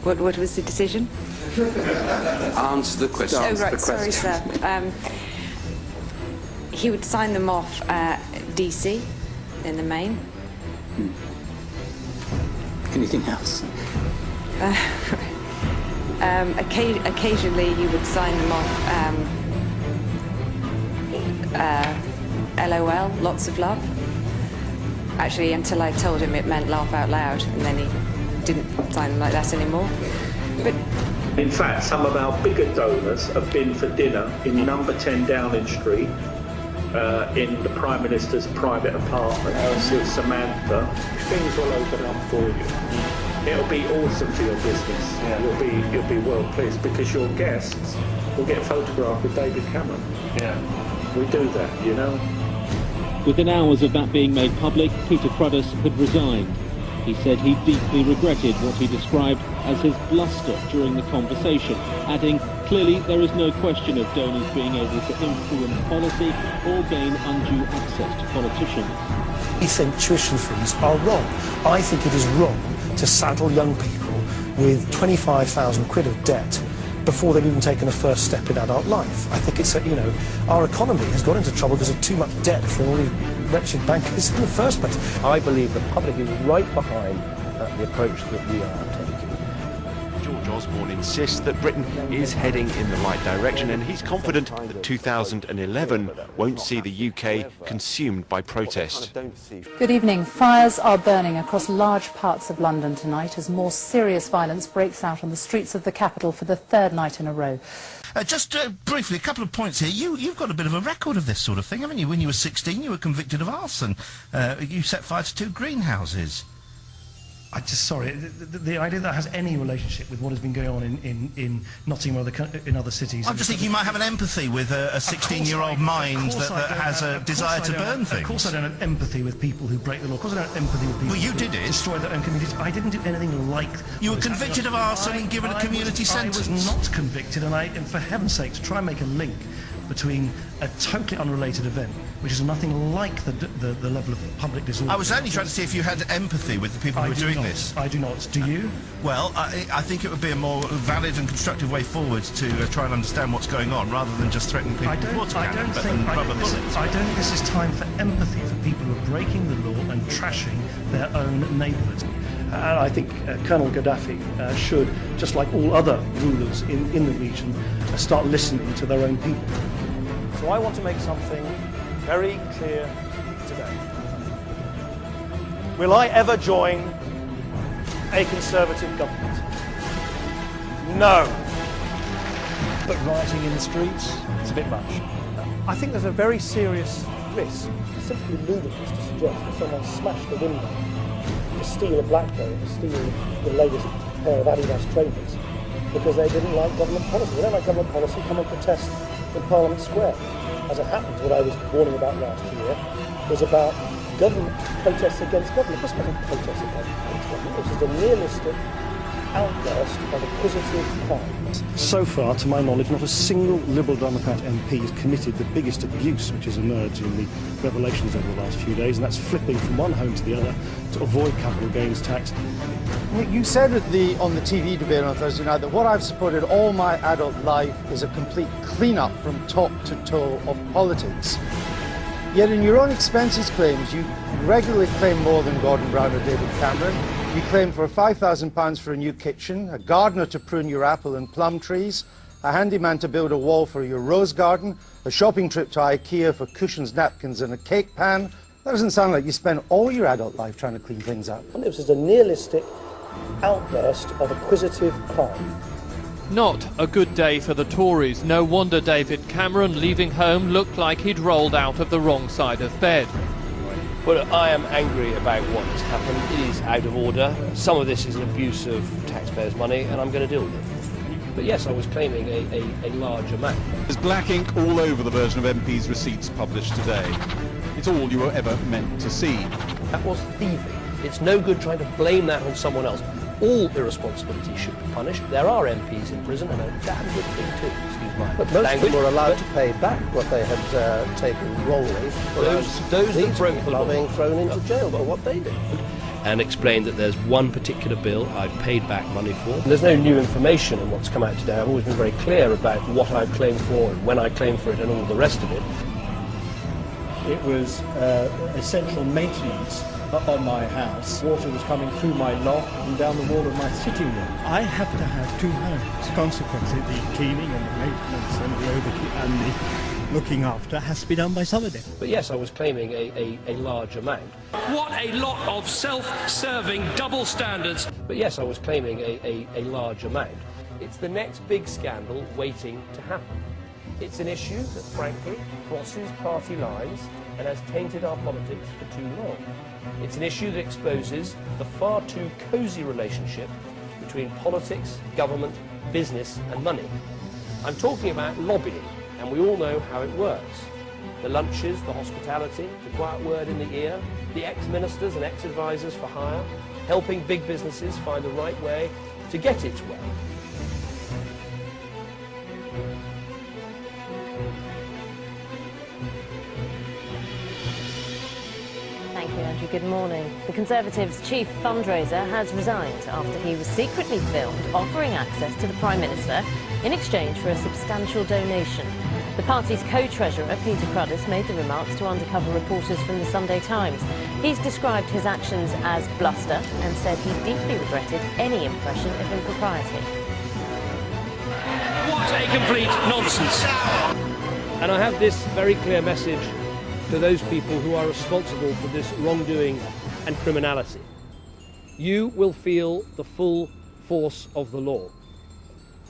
What was the decision? Answer the question. Oh, right, sorry, sir. He would sign them off DC in the main. Anything else? Occasionally he would sign them off LOL, lots of love. Actually, until I told him it meant laugh out loud, and then he didn't sign them like that anymore. But in fact, some of our bigger donors have been for dinner in number 10 Downing Street, in the Prime Minister's private apartment with Samantha. Things will open up for you. It'll be awesome for your business. Yeah. You'll be well pleased because your guests will get photographed with David Cameron. Yeah, we do that, you know. Within hours of that being made public, Peter Cruddas had resigned. He said he deeply regretted what he described as his bluster during the conversation, adding, clearly there is no question of donors being able to influence policy or gain undue access to politicians. I think tuition fees are wrong. I think it is wrong to saddle young people with 25,000 quid of debt before they've even taken a first step in adult life. I think it's our economy has got into trouble because of too much debt from all these wretched bankers in the first place. I believe the public is right behind the approach that we are taking. George Osborne insists that Britain is heading in the right direction, and he's confident that 2011 won't see the UK consumed by protest. Good evening. Fires are burning across large parts of London tonight as more serious violence breaks out on the streets of the capital for the third night in a row. Just briefly, a couple of points here. You've got a bit of a record of this sort of thing, haven't you? When you were 16, you were convicted of arson. You set fire to 2 greenhouses. The idea that has any relationship with what has been going on in Nottingham or in other cities. I'm just thinking you might have an empathy with a 16-year-old mind that has a desire to burn things. Of course I don't have empathy with people who break the law. Of course I don't have empathy with people who destroy their own communities. I didn't do anything like... You were convicted of arson and given a community sentence. I was not convicted, and for heaven's sake, to try and make a link between a totally unrelated event, which is nothing like the level of public disorder. I was only trying to see if you had empathy with the people who were doing this. I do not. Do you? Well, I think it would be a more valid and constructive way forward to try and understand what's going on, rather than just threatening people with water cannons and rubber bullets. I don't think this is time for empathy for people who are breaking the law and trashing their own neighbourhoods. And I think Colonel Gaddafi should, just like all other rulers in the region, start listening to their own people. So I want to make something very clear today. Will I ever join a Conservative government? No. But rioting in the streets, it's a bit much. I think there's a very serious risk. It's simply ludicrous to suggest that someone smashed the window to steal a BlackBerry, to steal the latest pair of Adidas trainers, because they didn't like government policy. They don't like government policy, come and protest in Parliament Square. As it happens, what I was warning about last year was about government protests against government. This wasn't protests against government, this is a nihilistic outburst of acquisitive crime. So far, to my knowledge, not a single Liberal Democrat MP has committed the biggest abuse which has emerged in the revelations over the last few days, and that's flipping from one home to the other to avoid capital gains tax. You said on the TV debate on Thursday night that what I've supported all my adult life is a complete clean-up from top to toe of politics. Yet in your own expenses claims, you regularly claim more than Gordon Brown or David Cameron. You claim for £5,000 for a new kitchen, a gardener to prune your apple and plum trees, a handyman to build a wall for your rose garden, a shopping trip to IKEA for cushions, napkins and a cake pan. That doesn't sound like you spent all your adult life trying to clean things up. And this is a nihilistic outburst of acquisitive crime. Not a good day for the Tories. No wonder David Cameron, leaving home, looked like he'd rolled out of the wrong side of bed. Well, I am angry about what has happened. It is out of order. Some of this is an abuse of taxpayers' money, and I'm going to deal with it. But yes, I was claiming a large amount. There's black ink all over the version of MP's receipts published today. It's all you were ever meant to see. That was thieving. It's no good trying to blame that on someone else. All irresponsibility should be punished. There are MPs in prison, and a damn good thing too, excuse my But most of them were allowed to pay back what they had taken wrongly. Those that broke the law are being thrown into jail for what they did. and explained that there's one particular bill I've paid back money for. There's no new information in what's come out today. I've always been very clear about what I've claimed for and when I claimed for it and all the rest of it. It was essential maintenance on my house. Water was coming through my loft and down the wall of my sitting room. I have to have 2 homes. Consequently, the cleaning and the maintenance and the overkeep and the looking after has to be done by somebody. But yes, I was claiming a large amount. What a lot of self-serving double standards. But yes, I was claiming a large amount. It's the next big scandal waiting to happen. It's an issue that, frankly, crosses party lines and has tainted our politics for too long. It's an issue that exposes the far too cosy relationship between politics, government, business and money. I'm talking about lobbying, and we all know how it works. The lunches, the hospitality, the quiet word in the ear, the ex-ministers and ex-advisors for hire, helping big businesses find the right way to get its way. Thank you, Andrew. Good morning. The Conservatives' chief fundraiser has resigned after he was secretly filmed offering access to the Prime Minister in exchange for a substantial donation. The party's co-treasurer, Peter Cruddas, made the remarks to undercover reporters from the Sunday Times. He's described his actions as bluster and said he deeply regretted any impression of impropriety. What a complete nonsense! And I have this very clear message to those people who are responsible for this wrongdoing and criminality. You will feel the full force of the law.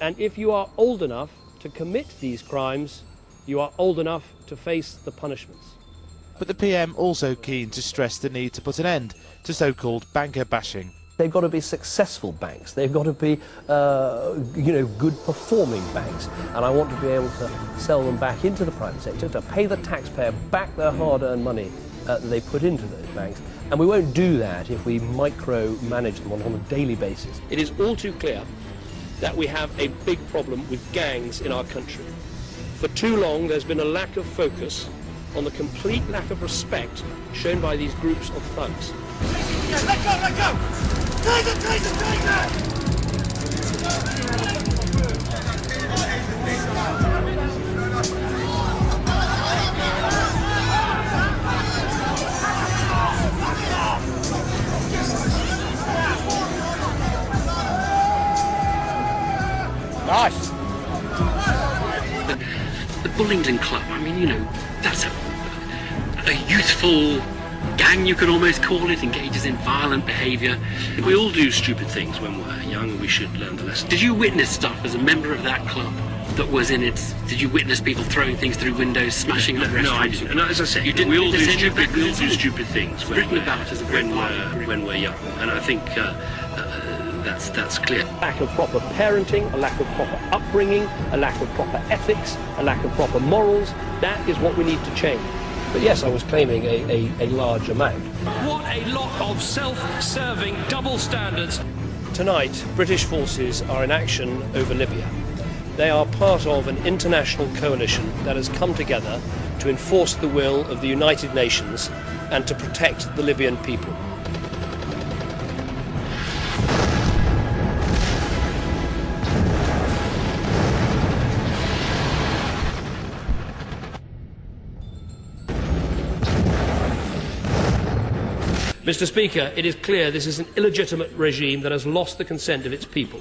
And if you are old enough to commit these crimes, you are old enough to face the punishments. But the PM also keen to stress the need to put an end to so-called banker bashing. They've got to be successful banks. They've got to be, good performing banks. And I want to be able to sell them back into the private sector, to pay the taxpayer back their hard-earned money that they put into those banks. And we won't do that if we micromanage them on a daily basis. It is all too clear that we have a big problem with gangs in our country. For too long, there's been a lack of focus on the complete lack of respect shown by these groups of thugs. Let go, let go! Taser, taser, taser! Nice! The Bullingdon Club, I mean, that's a youthful gang, you could almost call it, engages in violent behaviour. We all do stupid things when we're young, and we should learn the lesson. Did you witness stuff as a member of that club that was in it? Did you witness people throwing things through windows, smashing up restaurants? No, I didn't. No, as I said, you didn't. We all do stupid things when we're young, and I think that's clear. Lack of proper parenting, a lack of proper upbringing, a lack of proper ethics, a lack of proper morals. That is what we need to change. But yes, I was claiming a large amount. What a lot of self-serving double standards. Tonight, British forces are in action over Libya. They are part of an international coalition that has come together to enforce the will of the United Nations and to protect the Libyan people. Mr. Speaker, it is clear this is an illegitimate regime that has lost the consent of its people.